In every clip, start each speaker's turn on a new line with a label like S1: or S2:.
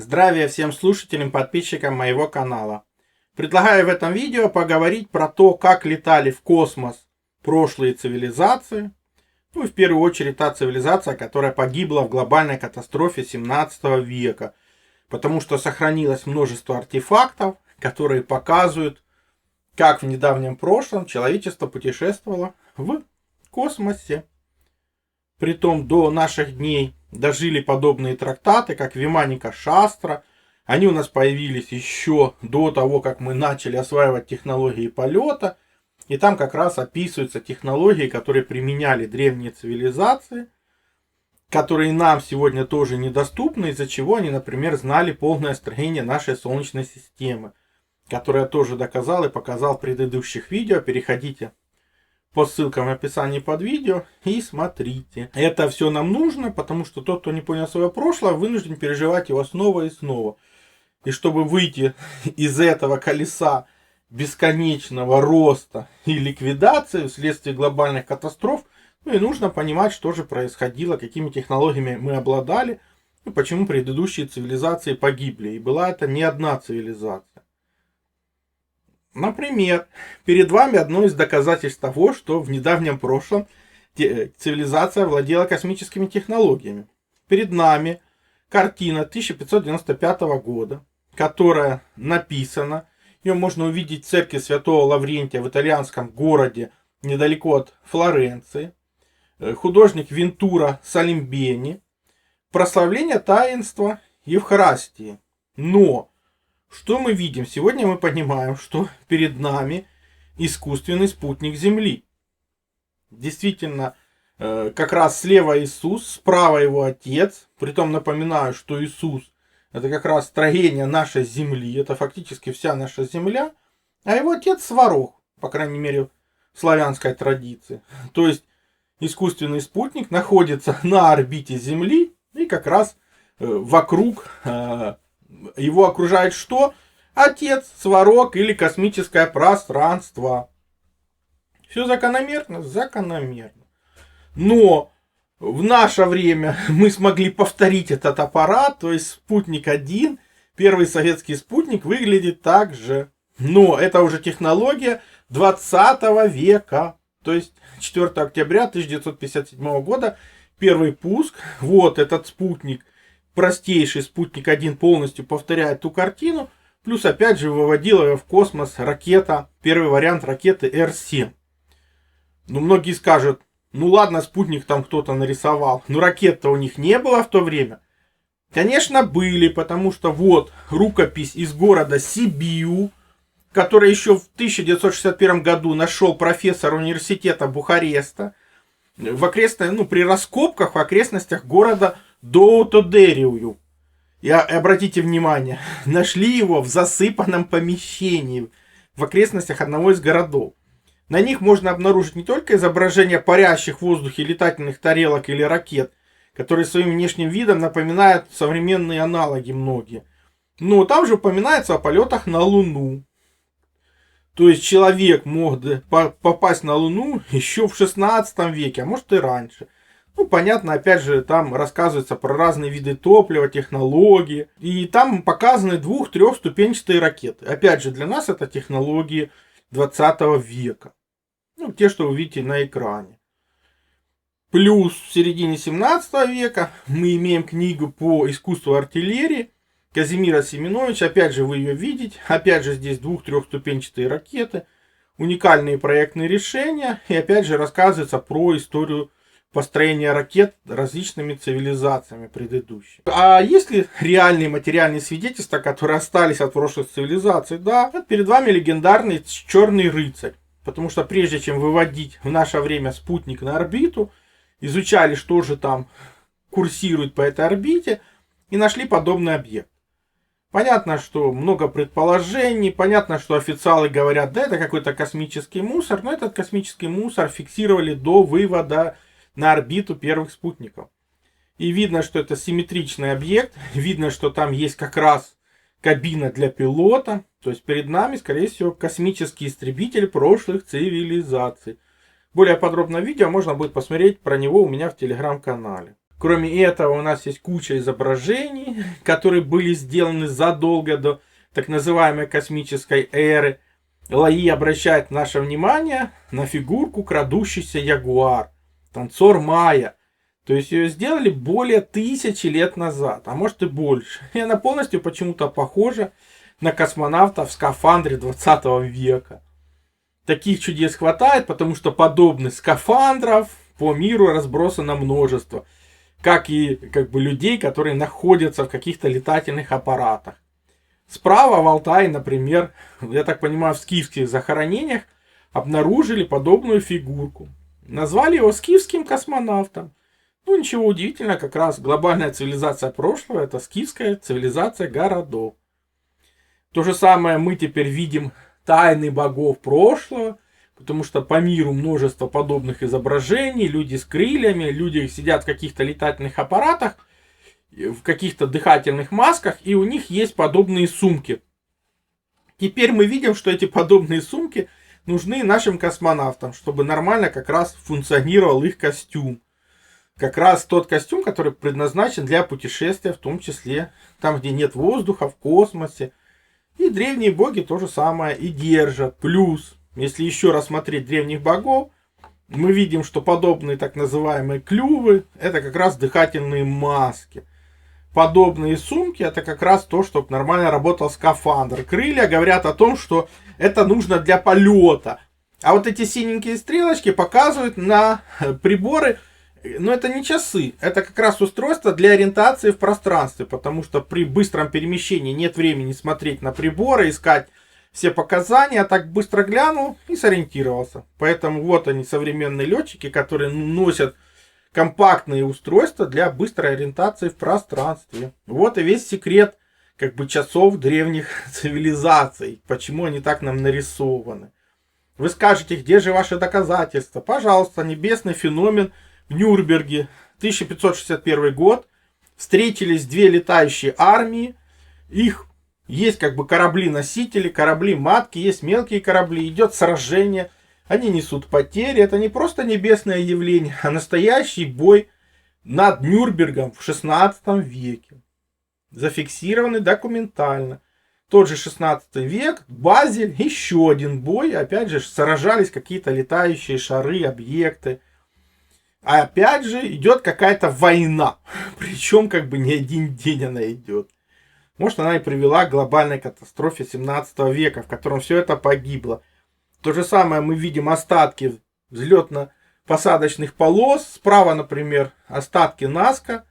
S1: Здравия всем слушателям, подписчикам моего канала. Предлагаю в этом видео поговорить про то, как летали в космос прошлые цивилизации. Ну и в первую очередь та цивилизация, которая погибла в глобальной катастрофе 17 века. Потому что сохранилось множество артефактов, которые показывают, как в недавнем прошлом человечество путешествовало в космосе. Притом до наших дней дожили подобные трактаты, как Виманика Шастра. Они у нас появились еще до того, как мы начали осваивать технологии полета. И там как раз описываются технологии, которые применяли древние цивилизации, которые нам сегодня тоже недоступны, из-за чего они, например, знали полное строение нашей Солнечной системы, которое я тоже доказал и показал в предыдущих видео. Переходите по ссылкам в описании под видео и смотрите. Это все нам нужно, потому что тот, кто не понял свое прошлое, вынужден переживать его снова и снова. И чтобы выйти из этого колеса бесконечного роста и ликвидации вследствие глобальных катастроф, и нужно понимать, что же происходило, какими технологиями мы обладали, и почему предыдущие цивилизации погибли. И была это не одна цивилизация. Например, перед вами одно из доказательств того, что в недавнем прошлом цивилизация владела космическими технологиями. Перед нами картина 1595 года, которая написана. Ее можно увидеть в церкви Святого Лаврентия в итальянском городе, недалеко от Флоренции. Художник Вентура Салимбени. Прославление таинства Евхаристии. Но что мы видим? Сегодня мы понимаем, что перед нами искусственный спутник Земли. Действительно, как раз слева Иисус, справа его Отец. Притом напоминаю, что Иисус — это как раз строение нашей Земли. Это фактически вся наша Земля. А его Отец — Сварог, по крайней мере, в славянской традиции. То есть искусственный спутник находится на орбите Земли и как раз вокруг его окружает что? Отец, Сварог или космическое пространство. Все закономерно? Закономерно. Но в наше время мы смогли повторить этот аппарат, то есть спутник-1, первый советский спутник, выглядит так же. Но это уже технология 20 века. То есть 4 октября 1957 года первый пуск. Вот этот спутник, простейший спутник-1, полностью повторяет ту картину. Плюс опять же выводила ее в космос ракета, первый вариант ракеты Р-7. Ну многие скажут, ну ладно, спутник там кто-то нарисовал. Но ракет-то у них не было в то время. Конечно были, потому что вот рукопись из города Сибиу, который еще в 1961 году нашел профессор университета Бухареста в при раскопках в окрестностях города Доутодерию. И обратите внимание, нашли его в засыпанном помещении в окрестностях одного из городов. На них можно обнаружить не только изображения парящих в воздухе летательных тарелок или ракет, которые своим внешним видом напоминают современные аналоги многие, но там же упоминается о полетах на Луну. То есть человек мог попасть на Луну еще в 16 веке, а может и раньше. Ну, понятно, опять же, там рассказывается про разные виды топлива, технологии. И там показаны 2-3-ступенчатые ракеты. Опять же, для нас это технологии 20 века. Ну, те, что вы видите на экране. Плюс в середине 17 века мы имеем книгу по искусству артиллерии Казимира Семеновича. Опять же, вы ее видите. Опять же, здесь 2-3-ступенчатые ракеты. Уникальные проектные решения. И опять же, рассказывается про историю построения ракет различными цивилизациями предыдущими. А есть ли реальные материальные свидетельства, которые остались от прошлых цивилизаций? Да, вот перед вами легендарный Черный рыцарь. Потому что прежде чем выводить в наше время спутник на орбиту, изучали, что же там курсирует по этой орбите, и нашли подобный объект. Понятно, что много предположений, понятно, что официалы говорят, да, это какой-то космический мусор, но этот космический мусор фиксировали до вывода на орбиту первых спутников. И видно, что это симметричный объект. Видно, что там есть как раз кабина для пилота. То есть перед нами, скорее всего, космический истребитель прошлых цивилизаций. Более подробное видео можно будет посмотреть про него у меня в телеграм-канале. Кроме этого, у нас есть куча изображений, которые были сделаны задолго до так называемой космической эры. Лаи обращает наше внимание на фигурку крадущийся ягуар, танцор майя. То есть ее сделали более 1000 лет назад, а может и больше. И она полностью почему-то похожа на космонавта в скафандре 20 века. Таких чудес хватает, потому что подобных скафандров по миру разбросано множество. Как и людей, которые находятся в каких-то летательных аппаратах. Справа в Алтае, например, я так понимаю, в скифских захоронениях обнаружили подобную фигурку. Назвали его скифским космонавтом. Ну, ничего удивительного, как раз глобальная цивилизация прошлого – это скифская цивилизация городов. То же самое мы теперь видим тайны богов прошлого, потому что по миру множество подобных изображений, люди с крыльями, люди сидят в каких-то летательных аппаратах, в каких-то дыхательных масках, и у них есть подобные сумки. Теперь мы видим, что эти подобные сумки нужны нашим космонавтам, чтобы нормально как раз функционировал их костюм. Как раз тот костюм, который предназначен для путешествия, в том числе там, где нет воздуха, в космосе. И древние боги то же самое и держат. Плюс, если еще рассмотреть древних богов, мы видим, что подобные так называемые клювы – это как раз дыхательные маски. Подобные сумки – это как раз то, чтобы нормально работал скафандр. Крылья говорят о том, что это нужно для полета. А вот эти синенькие стрелочки показывают на приборы. Но это не часы, это как раз устройство для ориентации в пространстве, потому что при быстром перемещении нет времени смотреть на приборы, искать все показания, а так быстро глянул и сориентировался. Поэтому вот они, современные летчики, которые носят компактные устройства для быстрой ориентации в пространстве. Вот и весь секрет часов древних цивилизаций, почему они так нам нарисованы. Вы скажете, где же ваши доказательства? Пожалуйста, небесный феномен. В Нюрнберге, 1561 год, встретились две летающие армии. Их есть корабли-носители, корабли-матки, есть мелкие корабли. Идет сражение, они несут потери. Это не просто небесное явление, а настоящий бой над Нюрнбергом в 16 веке. Зафиксированы документально. Тот же 16 век, Базель, еще один бой. Опять же, сражались какие-то летающие шары, объекты. А опять же идет какая-то война. Причем не один день она идет. Может, она и привела к глобальной катастрофе 17 века, в котором все это погибло. То же самое мы видим остатки взлетно-посадочных полос. Справа, например, остатки Наска.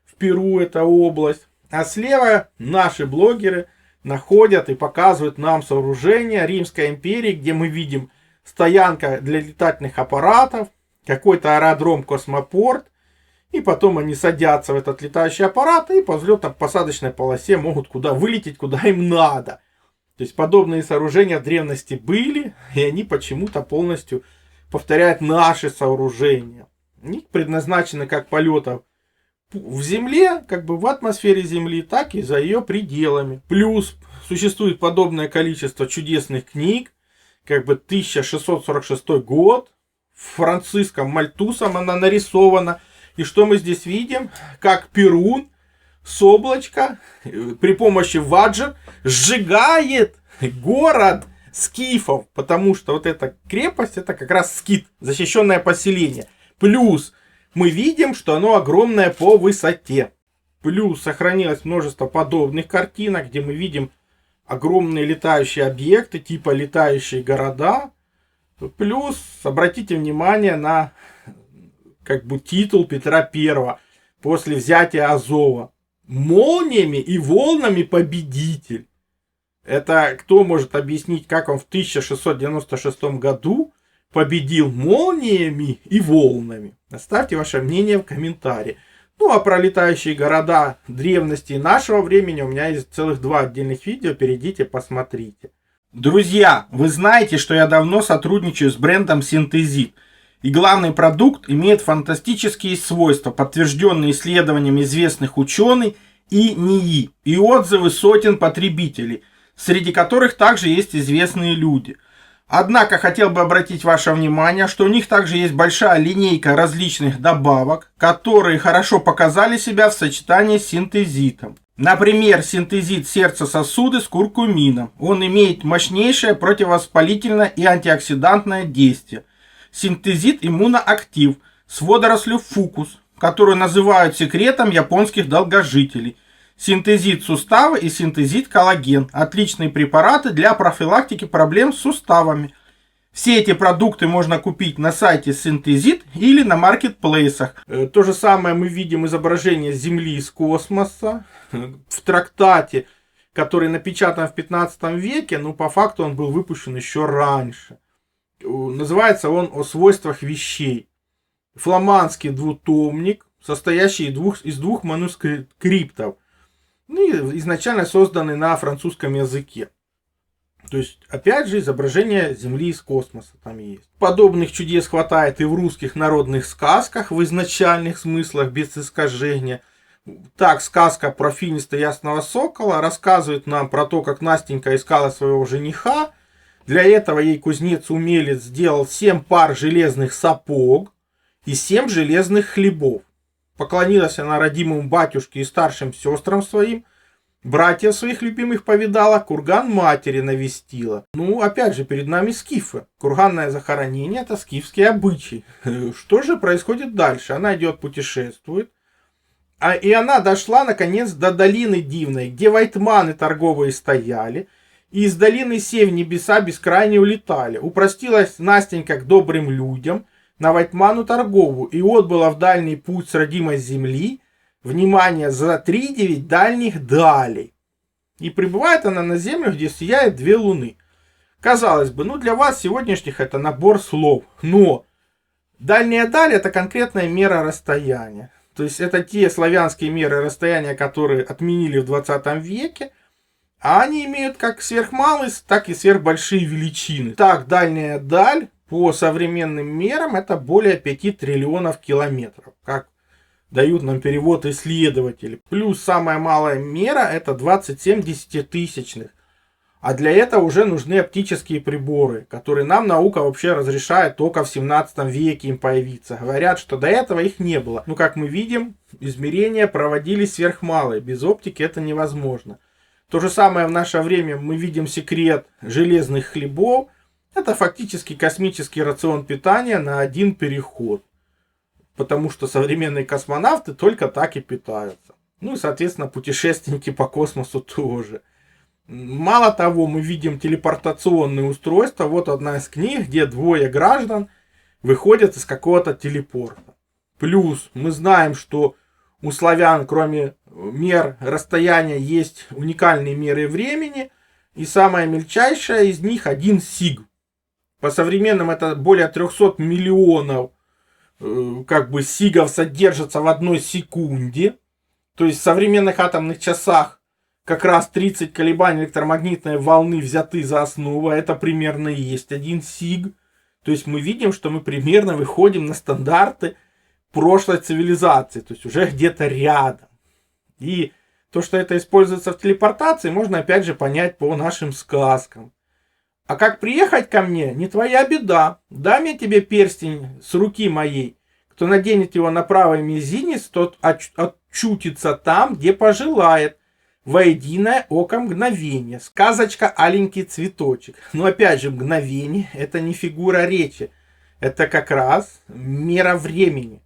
S1: В Перу это область. А слева наши блогеры находят и показывают нам сооружение Римской империи, где мы видим стоянка для летательных аппаратов, какой-то аэродром, космопорт, и потом они садятся в этот летающий аппарат и по взлетно-посадочной полосе могут куда вылететь, куда им надо. То есть подобные сооружения в древности были, и они почему-то полностью повторяют наши сооружения. Они предназначены как полетов в Земле, в атмосфере Земли, так и за ее пределами. Плюс существует подобное количество чудесных книг, 1646 год, Франциском Мальтусом она нарисована. И что мы здесь видим? Как Перун с облачка при помощи ваджер сжигает город скифов. Потому что вот эта крепость, это как раз скит, защищенное поселение. Плюс мы видим, что оно огромное по высоте. Плюс сохранилось множество подобных картинок, где мы видим огромные летающие объекты, типа летающие города. Плюс обратите внимание на титул Петра I после взятия Азова. Молниями и волнами победитель. Это кто может объяснить, как он в 1696 году победил молниями и волнами? Оставьте ваше мнение в комментарии. Ну а про летающие города древности нашего времени у меня есть целых 2 отдельных видео. Перейдите, посмотрите. Друзья, вы знаете, что я давно сотрудничаю с брендом Synthesit. И главный продукт имеет фантастические свойства, подтвержденные исследованиями известных ученых и НИИ, и отзывы сотен потребителей, среди которых также есть известные люди. Однако хотел бы обратить ваше внимание, что у них также есть большая линейка различных добавок, которые хорошо показали себя в сочетании с синтезитом. Например, синтезит сердца-сосуды с куркумином. Он имеет мощнейшее противовоспалительное и антиоксидантное действие. Синтезит иммуноактив с водорослью фукус, которую называют секретом японских долгожителей. Синтезит суставы и синтезит коллаген. Отличные препараты для профилактики проблем с суставами. Все эти продукты можно купить на сайте Синтезит или на маркетплейсах. То же самое мы видим изображение Земли из космоса в трактате, который напечатан в 15 веке, но по факту он был выпущен еще раньше. Называется он «О свойствах вещей». Фламандский двутомник, состоящий из двух манускриптов, изначально созданный на французском языке. То есть, опять же, изображение Земли из космоса там есть. Подобных чудес хватает и в русских народных сказках в изначальных смыслах, без искажения. Так, сказка про Финиста Ясного Сокола рассказывает нам про то, как Настенька искала своего жениха. Для этого ей кузнец-умелец сделал 7 пар железных сапог и 7 железных хлебов. Поклонилась она родимому батюшке и старшим сестрам своим, братьев своих любимых повидала, курган матери навестила. Опять же, перед нами скифы. Курганное захоронение — это скифский обычай. Что же происходит дальше? Она идет, путешествует. И она дошла, наконец, до долины дивной, где вайтманы торговые стояли, и из долины сей в небеса бескрайне улетали. Упростилась Настенька к добрым людям, на вайтману торговую, и отбыла в дальний путь с родимой земли, внимание, за 3-9 дальних далей. И прибывает она на землю, где сияет 2 луны. Казалось бы, для вас сегодняшних это набор слов, но дальняя даль — это конкретная мера расстояния. То есть это те славянские меры расстояния, которые отменили в 20 веке, а они имеют как сверхмалость, так и сверхбольшие величины. Так, дальняя даль по современным мерам это более 5 триллионов километров, как дают нам перевод исследователи. Плюс самая малая мера это 27 десятитысячных. А для этого уже нужны оптические приборы, которые нам наука вообще разрешает только в 17 веке им появиться. Говорят, что до этого их не было. Как мы видим, измерения проводились сверхмалые. Без оптики это невозможно. То же самое в наше время мы видим секрет железных хлебов. Это фактически космический рацион питания на один переход. Потому что современные космонавты только так и питаются. И, соответственно, путешественники по космосу тоже. Мало того, мы видим телепортационные устройства. Вот одна из книг, где 2 граждан выходят из какого-то телепорта. Плюс мы знаем, что у славян, кроме мер расстояния, есть уникальные меры времени. И самая мельчайшая из них 1 сиг. По современным это более 300 миллионов сигов содержится в 1 секунде. То есть в современных атомных часах как раз 30 колебаний электромагнитной волны взяты за основу. Это примерно и есть 1 сиг. То есть мы видим, что мы примерно выходим на стандарты прошлой цивилизации. То есть уже где-то рядом. И то, что это используется в телепортации, можно опять же понять по нашим сказкам. А как приехать ко мне, не твоя беда. Дам я тебе перстень с руки моей. Кто наденет его на правый мизинец, тот очутится там, где пожелает. Во единое око мгновение. Сказочка «Аленький цветочек». Опять же, мгновение — это не фигура речи. Это как раз мера времени.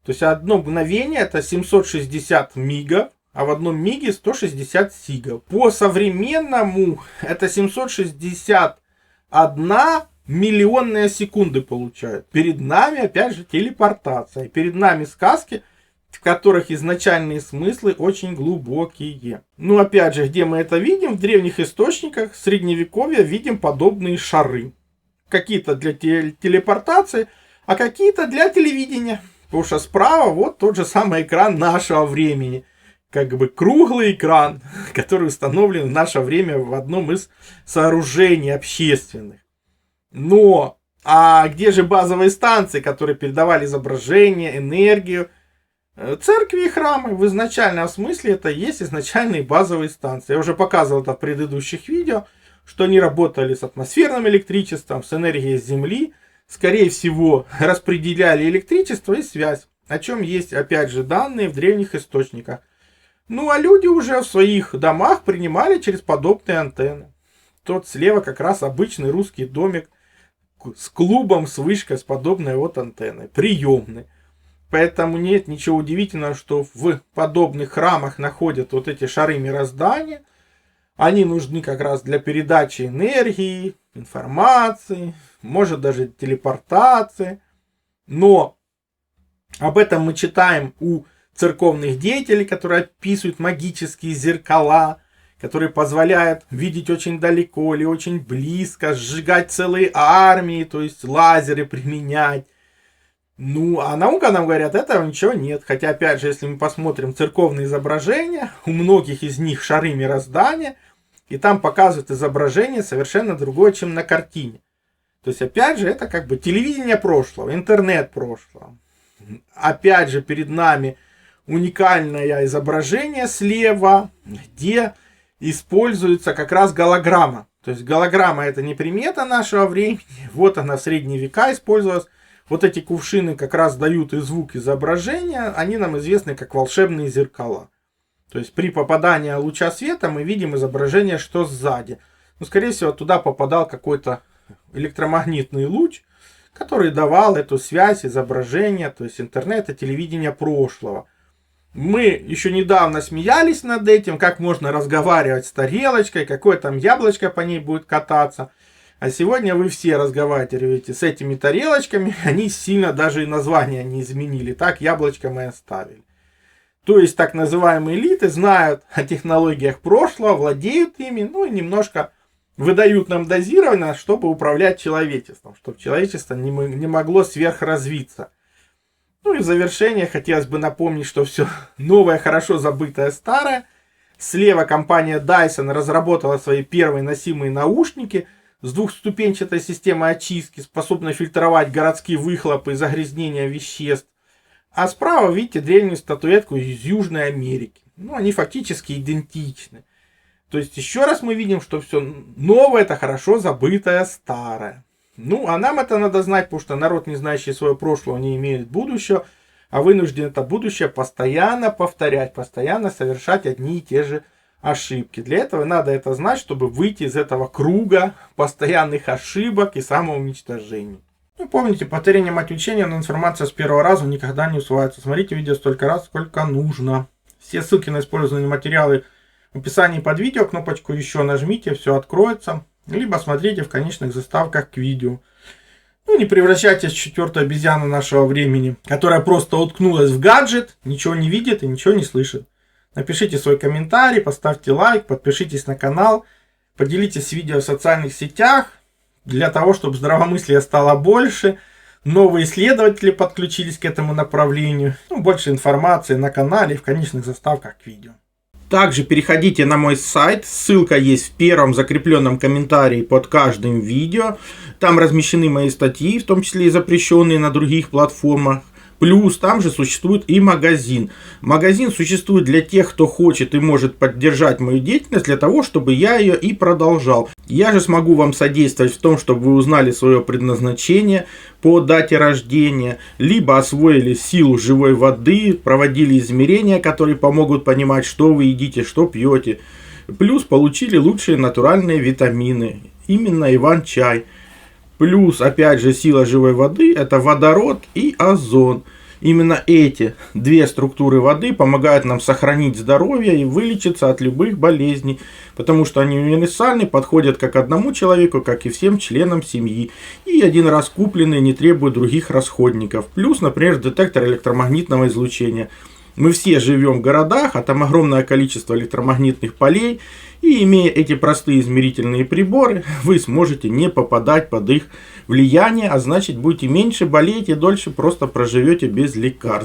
S1: То есть одно мгновение — это 760 мигов, а в одном миге 160 сигов. По современному это 761 миллионная секунды получают. Перед нами опять же телепортация. Перед нами сказки, в которых изначальные смыслы очень глубокие. Опять же, где мы это видим? В древних источниках средневековья видим подобные шары. Какие-то для телепортации, а какие-то для телевидения. Потому что справа вот тот же самый экран нашего времени. Круглый экран, который установлен в наше время в одном из сооружений общественных. А где же базовые станции, которые передавали изображение, энергию? Церкви и храмы. В изначальном смысле это есть изначальные базовые станции. Я уже показывал это в предыдущих видео. что они работали с атмосферным электричеством, с энергией Земли, скорее всего, распределяли электричество и связь, о чем есть, опять же, данные в древних источниках. Ну, а люди уже в своих домах принимали через подобные антенны. Тот слева как раз обычный русский домик с клубом, с вышкой, с подобной вот антенной, приемной. Поэтому нет ничего удивительного, что в подобных храмах находят вот эти шары мироздания. Они нужны как раз для передачи энергии, информации, может даже телепортации. Но об этом мы читаем у церковных деятелей, которые описывают магические зеркала, которые позволяют видеть очень далеко или очень близко, сжигать целые армии, то есть лазеры применять. Ну, а наука нам говорят, этого ничего нет. Хотя, опять же, если мы посмотрим церковные изображения, у многих из них шары мироздания, и там показывают изображение совершенно другое, чем на картине. То есть, опять же, это как бы телевидение прошлого, интернет прошлого. Опять же, перед нами уникальное изображение слева, где используется как раз голограмма. То есть, голограмма — это не примета нашего времени. Вот она в средние века использовалась. Вот эти кувшины как раз дают и звук изображения. Они нам известны как волшебные зеркала. То есть, при попадании луча света мы видим изображение, что сзади. Ну, скорее всего, туда попадал какой-то электромагнитный луч, который давал эту связь, изображение, то есть интернет и телевидение прошлого. Мы еще недавно смеялись над этим, как можно разговаривать с тарелочкой, какое там яблочко по ней будет кататься. А сегодня вы все разговариваете с этими тарелочками, они сильно даже и название не изменили, так яблочко мы оставили. То есть так называемые элиты знают о технологиях прошлого, владеют ими, ну и немножко выдают нам дозирование, чтобы управлять человечеством, чтобы человечество не могло сверхразвиться. Ну и в завершение хотелось бы напомнить, что все новое, хорошо забытое, старое. Слева компания Dyson разработала свои первые носимые наушники с двухступенчатой системой очистки, способной фильтровать городские выхлопы и загрязнения веществ. А справа видите древнюю статуэтку из Южной Америки. Ну, они фактически идентичны. То есть еще раз мы видим, что все новое — это хорошо забытое старое. Ну, а нам это надо знать, потому что народ, не знающий свое прошлое, не имеет будущего, а вынужден это будущее постоянно повторять, постоянно совершать одни и те же ошибки. Для этого надо это знать, чтобы выйти из этого круга постоянных ошибок и самоуничтожений. Ну, помните, повторение мать учения, но информация с первого раза никогда не усваивается. Смотрите видео столько раз, сколько нужно. Все ссылки на использованные материалы в описании под видео, кнопочку еще нажмите, все откроется. Либо смотрите в конечных заставках к видео. Ну, не превращайтесь в четвертую обезьяну нашего времени, которая просто уткнулась в гаджет, ничего не видит и ничего не слышит. Напишите свой комментарий, поставьте лайк, подпишитесь на канал, поделитесь видео в социальных сетях, для того, чтобы здравомыслия стало больше, новые исследователи подключились к этому направлению. Ну, больше информации на канале и в конечных заставках к видео. Также переходите на мой сайт, ссылка есть в первом закрепленном комментарии под каждым видео. Там размещены мои статьи, в том числе и запрещенные на других платформах. Плюс там же существует и магазин. Магазин существует для тех, кто хочет и может поддержать мою деятельность, для того, чтобы я ее и продолжал. Я же смогу вам содействовать в том, чтобы вы узнали свое предназначение по дате рождения, либо освоили силу живой воды, проводили измерения, которые помогут понимать, что вы едите, что пьете. Плюс получили лучшие натуральные витамины, именно Иван-чай. Плюс, опять же, сила живой воды – это водород и озон. Именно эти две структуры воды помогают нам сохранить здоровье и вылечиться от любых болезней, потому что они универсальны, подходят как одному человеку, как и всем членам семьи. И один раз купленные не требуют других расходников. Плюс, например, детектор электромагнитного излучения. Мы все живем в городах, а там огромное количество электромагнитных полей. И имея эти простые измерительные приборы, вы сможете не попадать под их влияние, а значит будете меньше болеть и дольше просто проживете без лекарств.